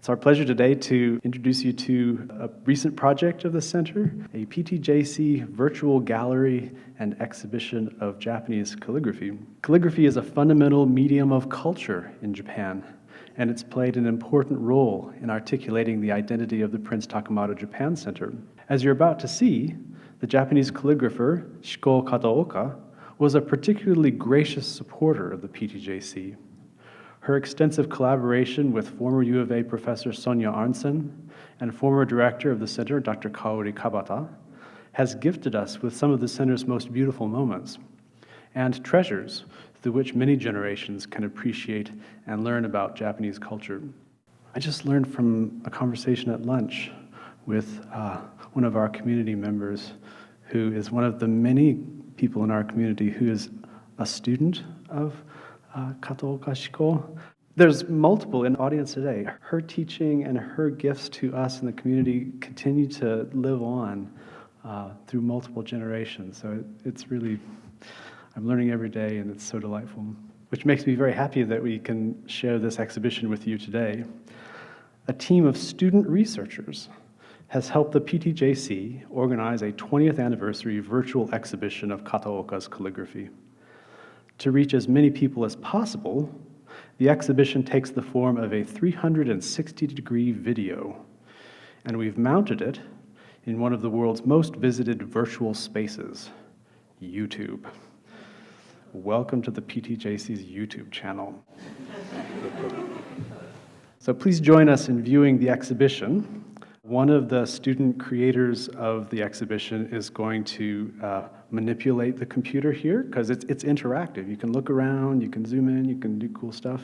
It's our pleasure today to introduce you to a recent project of the Center, a PTJC virtual gallery and exhibition of Japanese calligraphy. Calligraphy is a fundamental medium of culture in Japan, and it's played an important role in articulating the identity of the Prince Takamado Japan Center. As you're about to see, the Japanese calligrapher Shiko Kataoka was a particularly gracious supporter of the PTJC. Her extensive collaboration with former U of A professor Sonia Arntzen and former director of the center, Dr. Kaori Kabata, has gifted us with some of the center's most beautiful moments and treasures through which many generations can appreciate and learn about Japanese culture. I just learned from a conversation at lunch with one of our community members who is one of the many people in our community who is a student of Kataoka Shiko. There's multiple in the audience today. Her teaching and her gifts to us in the community continue to live on through multiple generations. So it's really, I'm learning every day, and it's so delightful, which makes me very happy that we can share this exhibition with you today. A team of student researchers has helped the PTJC organize a 20th anniversary virtual exhibition of Kataoka's calligraphy. To reach as many people as possible, the exhibition takes the form of a 360-degree video, and we've mounted it in one of the world's most visited virtual spaces, YouTube. Welcome to the PTJC's YouTube channel. So please join us in viewing the exhibition. One of the student creators of the exhibition is going to manipulate the computer here because it's interactive. You can look around, you can zoom in, you can do cool stuff.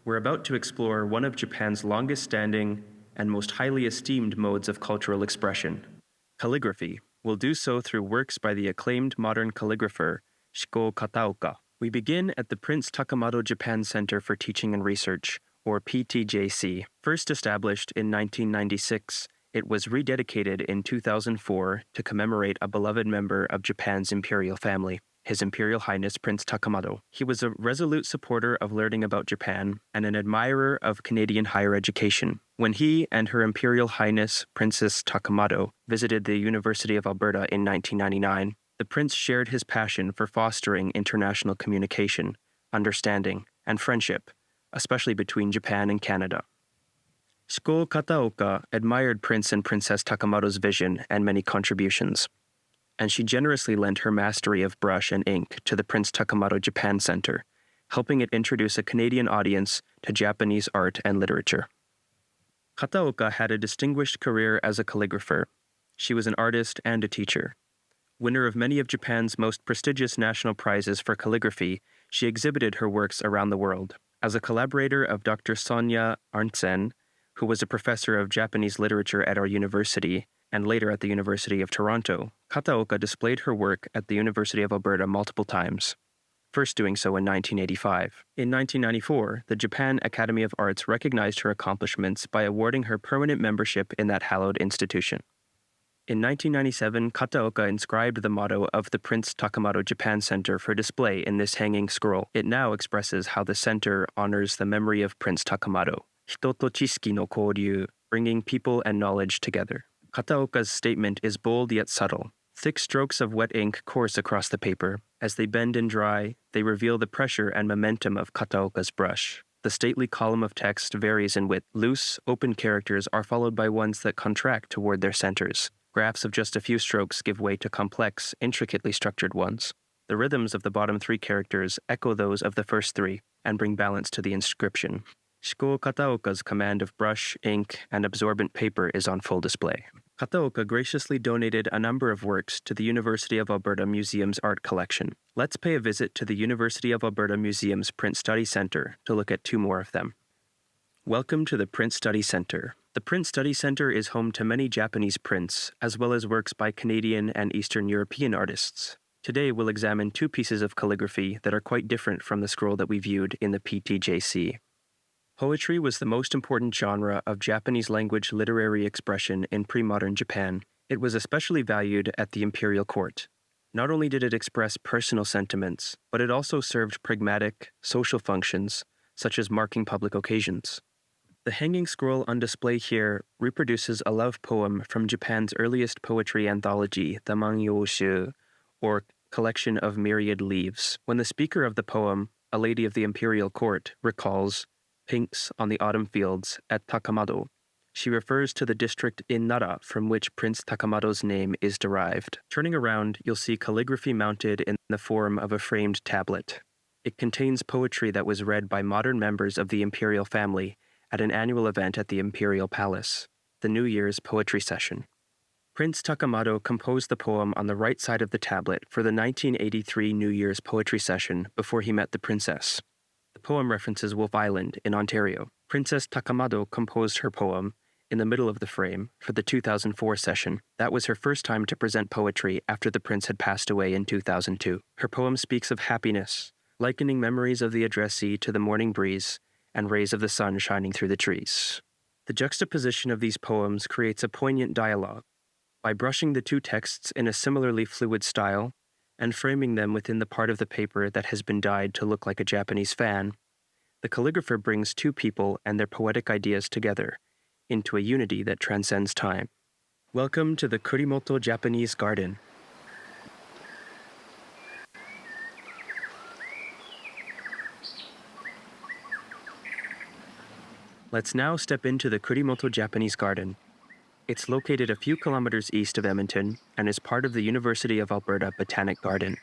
We're about to explore one of Japan's longest-standing and most highly esteemed modes of cultural expression, calligraphy. We'll do so through works by the acclaimed modern calligrapher Shiko Kataoka. We begin at the Prince Takamado Japan Center for Teaching and Research, or PTJC. First established in 1996, it was rededicated in 2004 to commemorate a beloved member of Japan's imperial family, His Imperial Highness Prince Takamado. He was a resolute supporter of learning about Japan and an admirer of Canadian higher education. When he and Her Imperial Highness Princess Takamado visited the University of Alberta in 1999, the prince shared his passion for fostering international communication, understanding, and friendship, especially between Japan and Canada. Shiko Kataoka admired Prince and Princess Takamado's vision and many contributions, and she generously lent her mastery of brush and ink to the Prince Takamado Japan Center, helping it introduce a Canadian audience to Japanese art and literature. Kataoka had a distinguished career as a calligrapher. She was an artist and a teacher. Winner of many of Japan's most prestigious national prizes for calligraphy, she exhibited her works around the world. As a collaborator of Dr. Sonia Arntzen, who was a professor of Japanese literature at our university and later at the University of Toronto, Kataoka displayed her work at the University of Alberta multiple times, first doing so in 1985. In 1994, the Japan Academy of Arts recognized her accomplishments by awarding her permanent membership in that hallowed institution. In 1997, Kataoka inscribed the motto of the Prince Takamado Japan Center for display in this hanging scroll. It now expresses how the center honors the memory of Prince Takamado, Hito to Chisiki no Kouryu, bringing people and knowledge together. Kataoka's statement is bold yet subtle. Thick strokes of wet ink course across the paper. As they bend and dry, they reveal the pressure and momentum of Kataoka's brush. The stately column of text varies in width. Loose, open characters are followed by ones that contract toward their centers. Graphs of just a few strokes give way to complex, intricately structured ones. The rhythms of the bottom three characters echo those of the first three and bring balance to the inscription. Shiko Kataoka's command of brush, ink, and absorbent paper is on full display. Kataoka graciously donated a number of works to the University of Alberta Museum's art collection. Let's pay a visit to the University of Alberta Museum's Print Study Center to look at two more of them. Welcome to the Print Study Center. The Print Study Center is home to many Japanese prints, as well as works by Canadian and Eastern European artists. Today we'll examine two pieces of calligraphy that are quite different from the scroll that we viewed in the PTJC. Poetry was the most important genre of Japanese language literary expression in pre-modern Japan. It was especially valued at the imperial court. Not only did it express personal sentiments, but it also served pragmatic, social functions, such as marking public occasions. The hanging scroll on display here reproduces a love poem from Japan's earliest poetry anthology, the Mangyoushu, or collection of myriad leaves. When the speaker of the poem, a lady of the imperial court, recalls pinks on the autumn fields at Takamado, she refers to the district in Nara from which Prince Takamado's name is derived. Turning around, you'll see calligraphy mounted in the form of a framed tablet. It contains poetry that was read by modern members of the imperial family at an annual event at the Imperial Palace, the New Year's Poetry Session. Prince Takamado composed the poem on the right side of the tablet for the 1983 New Year's Poetry Session before he met the princess. The poem references Wolfe Island in Ontario. Princess Takamado composed her poem in the middle of the frame for the 2004 session. That was her first time to present poetry after the prince had passed away in 2002. Her poem speaks of happiness, likening memories of the addressee to the morning breeze and rays of the sun shining through the trees. The juxtaposition of these poems creates a poignant dialogue. By brushing the two texts in a similarly fluid style and framing them within the part of the paper that has been dyed to look like a Japanese fan, the calligrapher brings two people and their poetic ideas together into a unity that transcends time. Welcome to the Kurimoto Japanese Garden. Let's now step into the Kurimoto Japanese Garden. It's located a few kilometers east of Edmonton and is part of the University of Alberta Botanic Garden.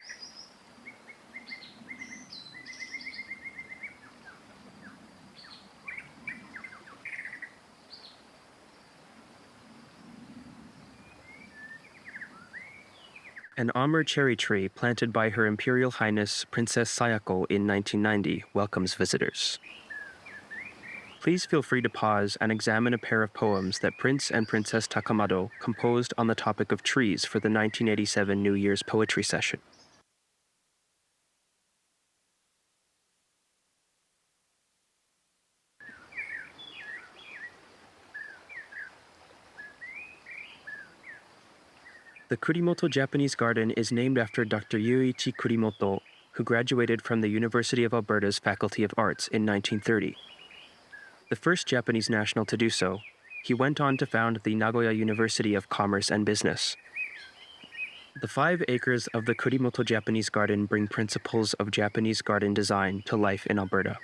An Amur cherry tree planted by Her Imperial Highness Princess Sayako in 1990 welcomes visitors. Please feel free to pause and examine a pair of poems that Prince and Princess Takamado composed on the topic of trees for the 1987 New Year's Poetry Session. The Kurimoto Japanese Garden is named after Dr. Yuichi Kurimoto, who graduated from the University of Alberta's Faculty of Arts in 1930. The first Japanese national to do so, he went on to found the Nagoya University of Commerce and Business. The 5 acres of the Kurimoto Japanese Garden bring principles of Japanese garden design to life in Alberta.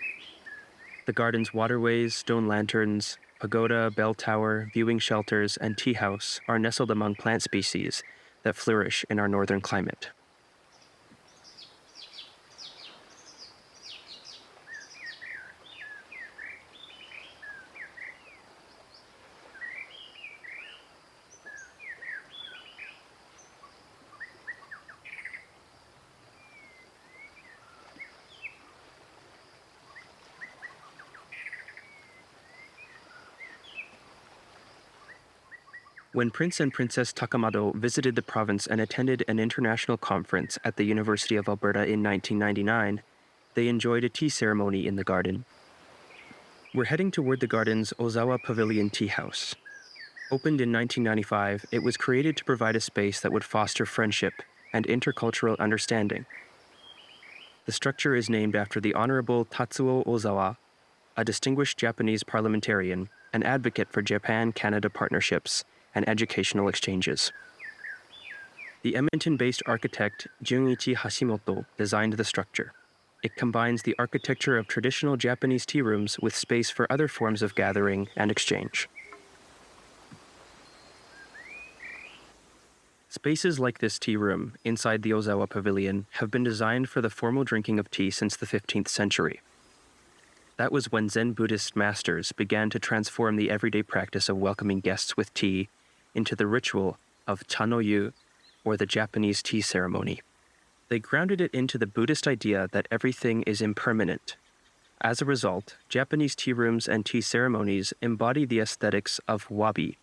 The garden's waterways, stone lanterns, pagoda, bell tower, viewing shelters, and tea house are nestled among plant species that flourish in our northern climate. When Prince and Princess Takamado visited the province and attended an international conference at the University of Alberta in 1999, they enjoyed a tea ceremony in the garden. We're heading toward the garden's Ozawa Pavilion Tea House. Opened in 1995, it was created to provide a space that would foster friendship and intercultural understanding. The structure is named after the Honorable Tatsuo Ozawa, a distinguished Japanese parliamentarian and advocate for Japan-Canada partnerships and educational exchanges. The Edmonton-based architect Junichi Hashimoto designed the structure. It combines the architecture of traditional Japanese tea rooms with space for other forms of gathering and exchange. Spaces like this tea room inside the Ozawa Pavilion have been designed for the formal drinking of tea since the 15th century. That was when Zen Buddhist masters began to transform the everyday practice of welcoming guests with tea into the ritual of cha-no-yu, or the Japanese tea ceremony. They grounded it into the Buddhist idea that everything is impermanent. As a result, Japanese tea rooms and tea ceremonies embody the aesthetics of wabi.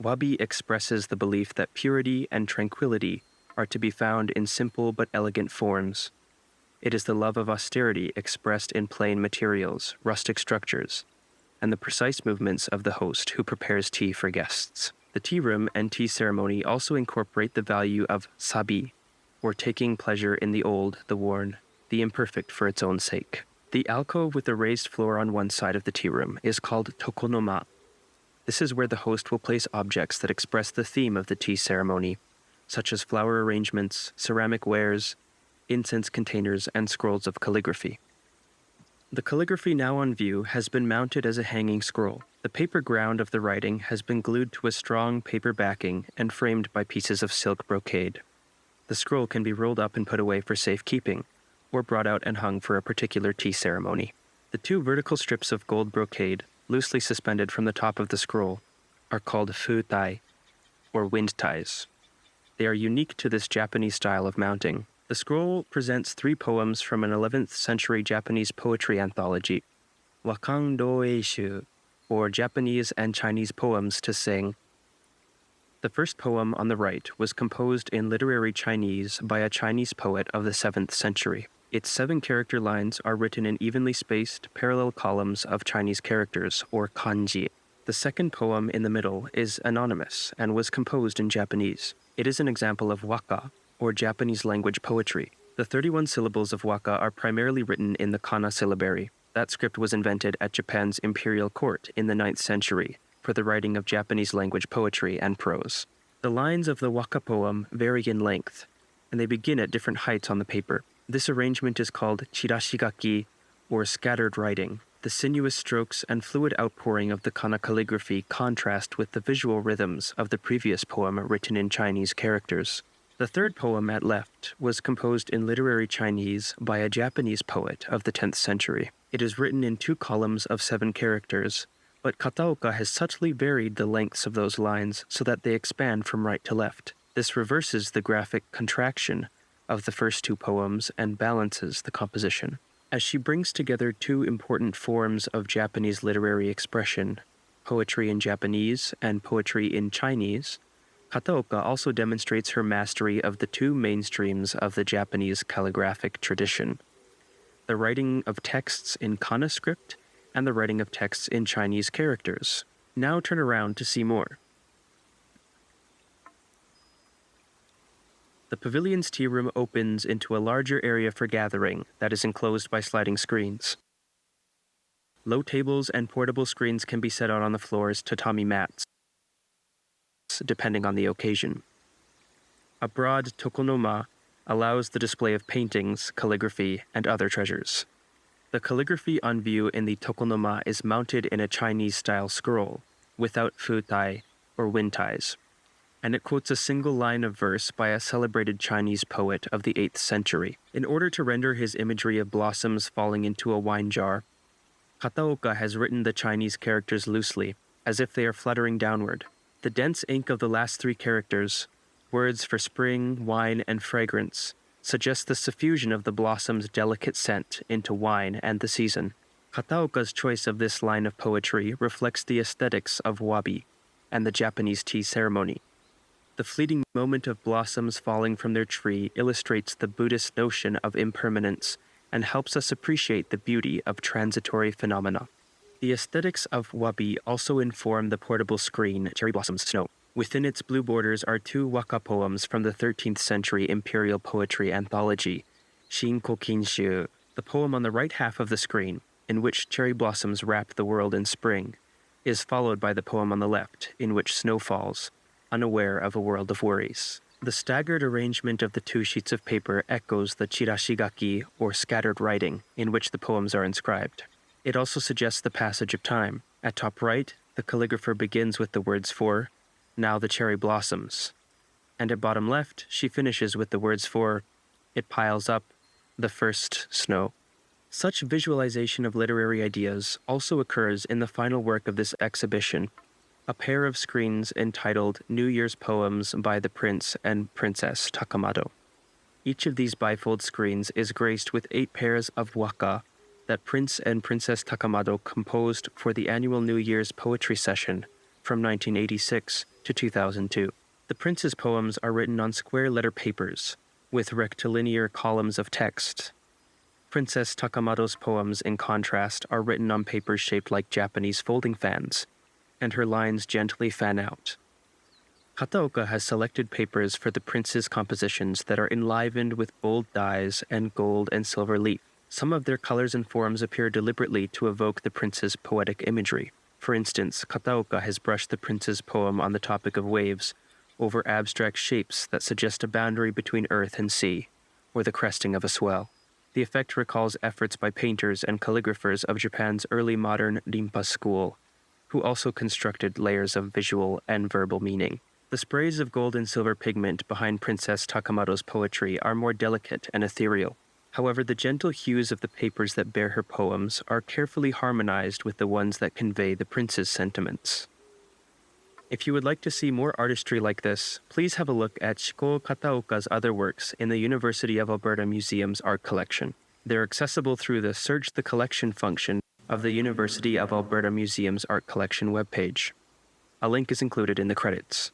Wabi expresses the belief that purity and tranquility are to be found in simple but elegant forms. It is the love of austerity expressed in plain materials, rustic structures, and the precise movements of the host who prepares tea for guests. The tea room and tea ceremony also incorporate the value of sabi, or taking pleasure in the old, the worn, the imperfect for its own sake. The alcove with the raised floor on one side of the tea room is called tokonoma. This is where the host will place objects that express the theme of the tea ceremony, such as flower arrangements, ceramic wares, incense containers, and scrolls of calligraphy. The calligraphy now on view has been mounted as a hanging scroll. The paper ground of the writing has been glued to a strong paper backing and framed by pieces of silk brocade. The scroll can be rolled up and put away for safekeeping, or brought out and hung for a particular tea ceremony. The two vertical strips of gold brocade, loosely suspended from the top of the scroll, are called futai, or wind ties. They are unique to this Japanese style of mounting. The scroll presents 3 poems from an 11th century Japanese poetry anthology, Wakan Doeishu, or Japanese and Chinese poems to sing. The first poem on the right was composed in literary Chinese by a Chinese poet of the 7th century. Its 7 character lines are written in evenly spaced, parallel columns of Chinese characters, or kanji. The second poem in the middle is anonymous and was composed in Japanese. It is an example of waka, or Japanese language poetry. The 31 syllables of waka are primarily written in the kana syllabary. That script was invented at Japan's imperial court in the 9th century for the writing of Japanese language poetry and prose. The lines of the waka poem vary in length, and they begin at different heights on the paper. This arrangement is called chirashigaki, or scattered writing. The sinuous strokes and fluid outpouring of the kana calligraphy contrast with the visual rhythms of the previous poem written in Chinese characters. The third poem at left was composed in literary Chinese by a Japanese poet of the 10th century. It is written in 2 columns of 7 characters, but Kataoka has subtly varied the lengths of those lines so that they expand from right to left. This reverses the graphic contraction of the first 2 poems and balances the composition. As she brings together 2 important forms of Japanese literary expression, poetry in Japanese and poetry in Chinese, Kataoka also demonstrates her mastery of the 2 mainstreams of the Japanese calligraphic tradition: the writing of texts in kana script and the writing of texts in Chinese characters. Now turn around to see more. The pavilion's tea room opens into a larger area for gathering that is enclosed by sliding screens. Low tables and portable screens can be set out on the floor as tatami mats, depending on the occasion. A broad tokonoma allows the display of paintings, calligraphy, and other treasures. The calligraphy on view in the tokonoma is mounted in a Chinese-style scroll, without futai, or wind ties, and it quotes a single line of verse by a celebrated Chinese poet of the 8th century. In order to render his imagery of blossoms falling into a wine jar, Kataoka has written the Chinese characters loosely, as if they are fluttering downward. The dense ink of the last 3 characters, words for spring, wine, and fragrance, suggests the suffusion of the blossom's delicate scent into wine and the season. Kataoka's choice of this line of poetry reflects the aesthetics of wabi and the Japanese tea ceremony. The fleeting moment of blossoms falling from their tree illustrates the Buddhist notion of impermanence and helps us appreciate the beauty of transitory phenomena. The aesthetics of wabi also inform the portable screen Cherry Blossoms Snow. Within its blue borders are 2 waka poems from the 13th century imperial poetry anthology, Shinko Kinshu. The poem on the right half of the screen, in which cherry blossoms wrap the world in spring, is followed by the poem on the left, in which snow falls, unaware of a world of worries. The staggered arrangement of the 2 sheets of paper echoes the chirashigaki, or scattered writing, in which the poems are inscribed. It also suggests the passage of time. At top right, the calligrapher begins with the words for, "Now the cherry blossoms," and at bottom left, she finishes with the words for, "It piles up, the first snow." Such visualization of literary ideas also occurs in the final work of this exhibition, a pair of screens entitled New Year's Poems by the Prince and Princess Takamado. Each of these bifold screens is graced with 8 pairs of waka that Prince and Princess Takamado composed for the annual New Year's poetry session from 1986 to 2002. The Prince's poems are written on square letter papers with rectilinear columns of text. Princess Takamado's poems, in contrast, are written on papers shaped like Japanese folding fans, and her lines gently fan out. Kataoka has selected papers for the prince's compositions that are enlivened with bold dyes and gold and silver leaf. Some of their colors and forms appear deliberately to evoke the prince's poetic imagery. For instance, Kataoka has brushed the prince's poem on the topic of waves over abstract shapes that suggest a boundary between earth and sea, or the cresting of a swell. The effect recalls efforts by painters and calligraphers of Japan's early modern Rimpa school, who also constructed layers of visual and verbal meaning. The sprays of gold and silver pigment behind Princess Takamaro's poetry are more delicate and ethereal. However, the gentle hues of the papers that bear her poems are carefully harmonized with the ones that convey the prince's sentiments. If you would like to see more artistry like this, please have a look at Shiko Kataoka's other works in the University of Alberta Museum's art collection. They're accessible through the Search the Collection function of the University of Alberta Museum's art collection webpage. A link is included in the credits.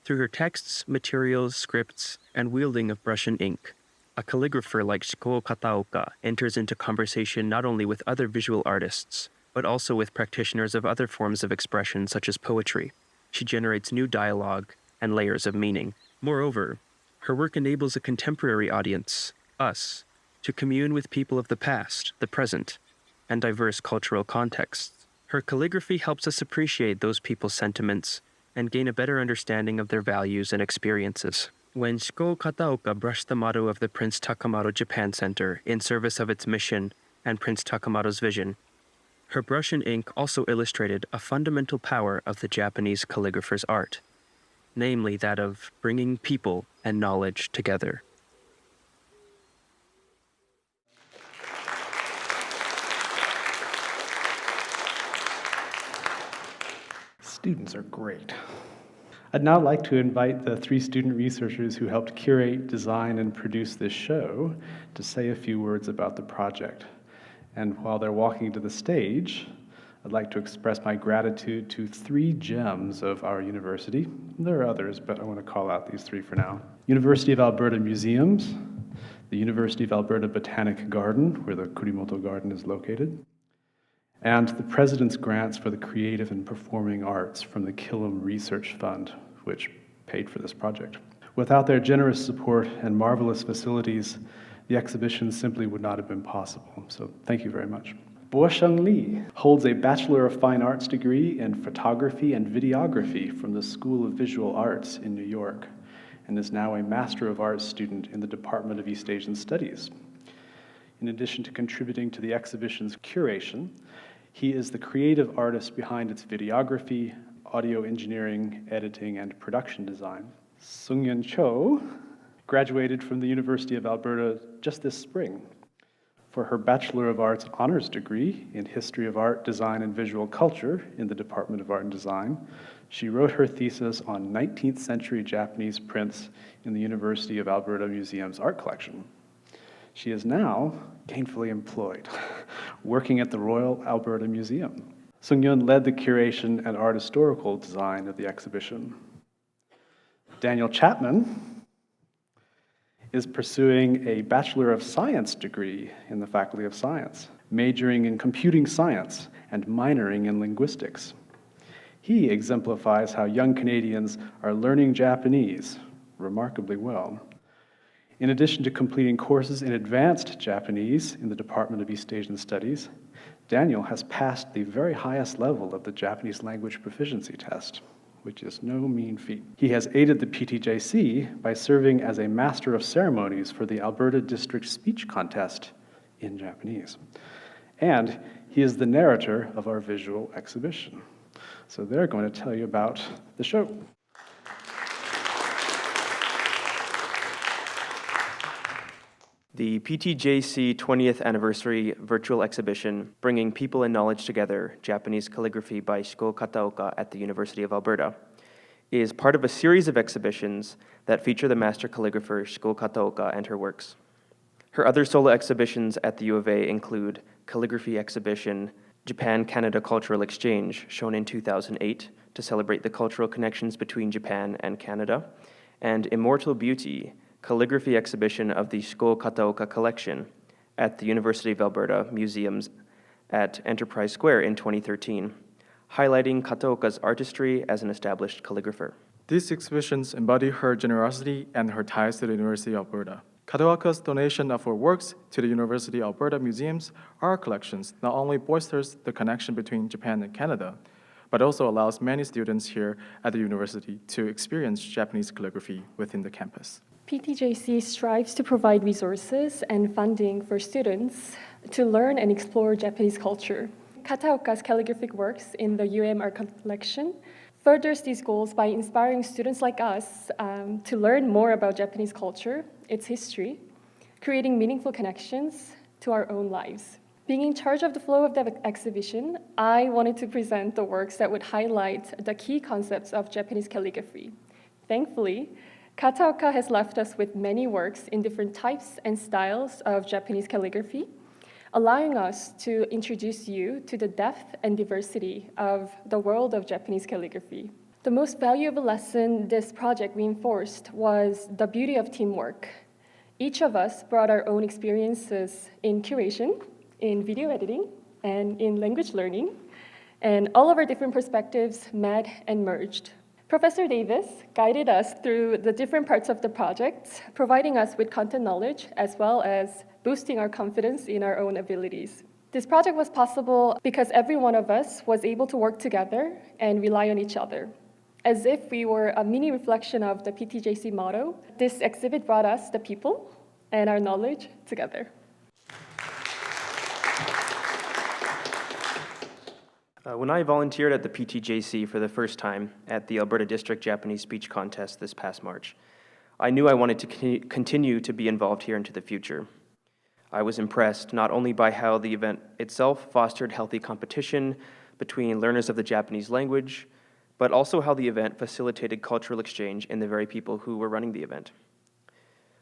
Through her texts, materials, scripts, and wielding of brush and ink, a calligrapher like Shiko Kataoka enters into conversation not only with other visual artists, but also with practitioners of other forms of expression such as poetry. She generates new dialogue and layers of meaning. Moreover, her work enables a contemporary audience, us, to commune with people of the past, the present, and diverse cultural contexts. Her calligraphy helps us appreciate those people's sentiments and gain a better understanding of their values and experiences. When Shiko Kataoka brushed the motto of the Prince Takamaro Japan Center in service of its mission and Prince Takamaro's vision, her brush and ink also illustrated a fundamental power of the Japanese calligrapher's art, namely that of bringing people and knowledge together. Students are great. I'd now like to invite the three student researchers who helped curate, design, and produce this show to say a few words about the project. And while they're walking to the stage, I'd like to express my gratitude to three gems of our university. There are others, but I want to call out these three for now. University of Alberta Museums, the University of Alberta Botanic Garden, where the Kurimoto Garden is located, and the President's Grants for the Creative and Performing Arts from the Killam Research Fund, which paid for this project. Without their generous support and marvelous facilities, the exhibition simply would not have been possible. So thank you very much. Bo-Sheng Li holds a Bachelor of Fine Arts degree in photography and videography from the School of Visual Arts in New York, and is now a Master of Arts student in the Department of East Asian Studies. In addition to contributing to the exhibition's curation, he is the creative artist behind its videography, audio engineering, editing, and production design. Sung-Yun Cho graduated from the University of Alberta just this spring. For her Bachelor of Arts honors degree in History of Art, Design, and Visual Culture in the Department of Art and Design, she wrote her thesis on 19th century Japanese prints in the University of Alberta Museum's art collection. She is now gainfully employed, working at the Royal Alberta Museum. Sung-Yun led the curation and art historical design of the exhibition. Daniel Chapman is pursuing a Bachelor of Science degree in the Faculty of Science, majoring in computing science and minoring in linguistics. He exemplifies how young Canadians are learning Japanese remarkably well. In addition to completing courses in advanced Japanese in the Department of East Asian Studies, Daniel has passed the very highest level of the Japanese language proficiency test, which is no mean feat. He has aided the PTJC by serving as a Master of Ceremonies for the Alberta District Speech Contest in Japanese. And he is the narrator of our visual exhibition. So they're going to tell you about the show. The PTJC 20th Anniversary Virtual Exhibition, Bringing People and Knowledge Together, Japanese Calligraphy by Shiko Kataoka at the University of Alberta, is part of a series of exhibitions that feature the master calligrapher Shiko Kataoka and her works. Her other solo exhibitions at the U of A include Calligraphy Exhibition, Japan-Canada Cultural Exchange, shown in 2008 to celebrate the cultural connections between Japan and Canada, and Immortal Beauty, Calligraphy Exhibition of the Shiko Kataoka Collection at the University of Alberta Museums at Enterprise Square in 2013, highlighting Kataoka's artistry as an established calligrapher. These exhibitions embody her generosity and her ties to the University of Alberta. Kataoka's donation of her works to the University of Alberta Museum's art collections not only bolsters the connection between Japan and Canada, but also allows many students here at the university to experience Japanese calligraphy within the campus. PTJC strives to provide resources and funding for students to learn and explore Japanese culture. Kataoka's calligraphic works in the UM art collection furthers these goals by inspiring students like us to learn more about Japanese culture, its history, creating meaningful connections to our own lives. Being in charge of the flow of the exhibition, I wanted to present the works that would highlight the key concepts of Japanese calligraphy. Thankfully, Kataoka has left us with many works in different types and styles of Japanese calligraphy, allowing us to introduce you to the depth and diversity of the world of Japanese calligraphy. The most valuable lesson this project reinforced was the beauty of teamwork. Each of us brought our own experiences in curation, in video editing, and in language learning, and all of our different perspectives met and merged. Professor Davis guided us through the different parts of the project, providing us with content knowledge as well as boosting our confidence in our own abilities. This project was possible because every one of us was able to work together and rely on each other. As if we were a mini reflection of the PTJC motto, this exhibit brought us, the people, and our knowledge together. When I volunteered at the PTJC for the first time at the Alberta District Japanese Speech Contest this past March, I knew I wanted to continue to be involved here into the future. I was impressed not only by how the event itself fostered healthy competition between learners of the Japanese language, but also how the event facilitated cultural exchange in the very people who were running the event.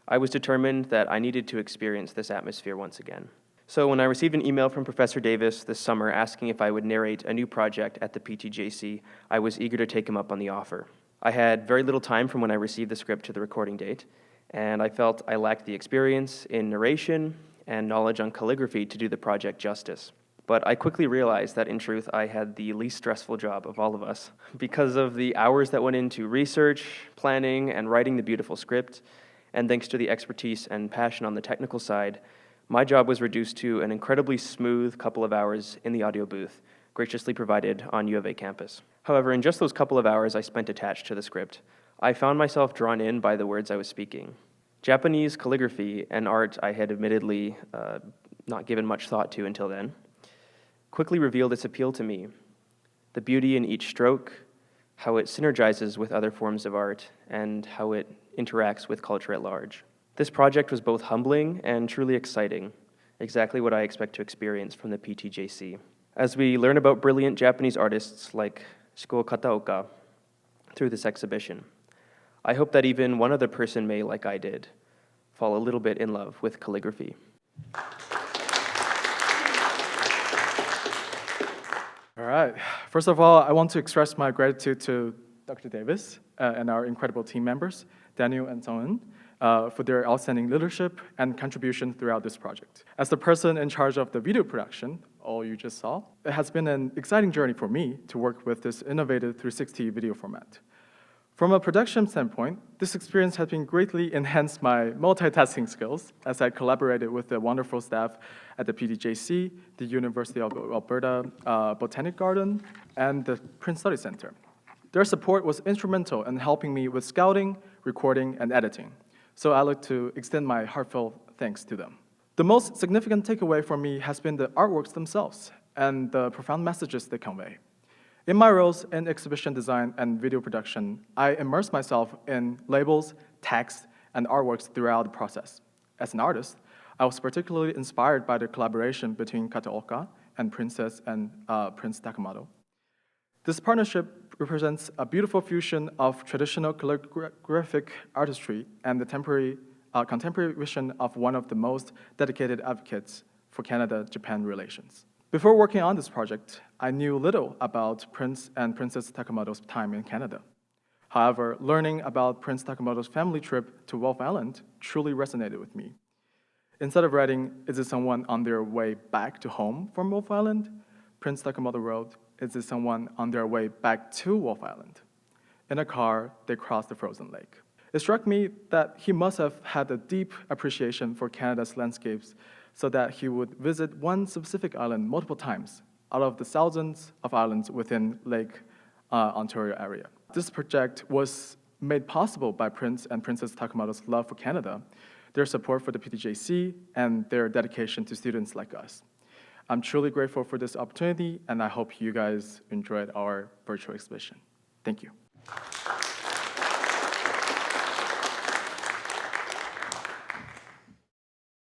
I was determined that I needed to experience this atmosphere once again. So when I received an email from Professor Davis this summer asking if I would narrate a new project at the PTJC, I was eager to take him up on the offer. I had very little time from when I received the script to the recording date, and I felt I lacked the experience in narration and knowledge on calligraphy to do the project justice. But I quickly realized that in truth I had the least stressful job of all of us. Because of the hours that went into research, planning, and writing the beautiful script, and thanks to the expertise and passion on the technical side, my job was reduced to an incredibly smooth couple of hours in the audio booth, graciously provided on U of A campus. However, in just those couple of hours I spent attached to the script, I found myself drawn in by the words I was speaking. Japanese calligraphy, an art I had admittedly not given much thought to until then, quickly revealed its appeal to me. The beauty in each stroke, how it synergizes with other forms of art, and how it interacts with culture at large. This project was both humbling and truly exciting, exactly what I expect to experience from the PTJC. As we learn about brilliant Japanese artists like Shiko Kataoka through this exhibition, I hope that even one other person may, like I did, fall a little bit in love with calligraphy. All right. First of all, I want to express my gratitude to Dr. Davis and our incredible team members, Daniel and Song-eun, for their outstanding leadership and contribution throughout this project. As the person in charge of the video production, all you just saw, it has been an exciting journey for me to work with this innovative 360 video format. From a production standpoint, this experience has been greatly enhanced my multitasking skills as I collaborated with the wonderful staff at the PTJC, the University of Alberta Botanic Garden, and the Prince Study Center. Their support was instrumental in helping me with scouting, recording, and editing, so I'd like to extend my heartfelt thanks to them. The most significant takeaway for me has been the artworks themselves and the profound messages they convey. In my roles in exhibition design and video production, I immerse myself in labels, text, and artworks throughout the process. As an artist, I was particularly inspired by the collaboration between Kataoka and Princess and Prince Takamado. This partnership represents a beautiful fusion of traditional calligraphic artistry and the contemporary vision of one of the most dedicated advocates for Canada-Japan relations. Before working on this project, I knew little about Prince and Princess Takamado's time in Canada. However, learning about Prince Takamado's family trip to Wolf Island truly resonated with me. Instead of writing, "Is it someone on their way back to home from Wolf Island?" Prince Takamado wrote, "Is it someone on their way back to Wolf Island?" In a car, they crossed the frozen lake. It struck me that he must have had a deep appreciation for Canada's landscapes so that he would visit one specific island multiple times out of the thousands of islands within Lake Ontario area. This project was made possible by Prince and Princess Takamato's love for Canada, their support for the PTJC, and their dedication to students like us. I'm truly grateful for this opportunity, and I hope you guys enjoyed our virtual exhibition. Thank you.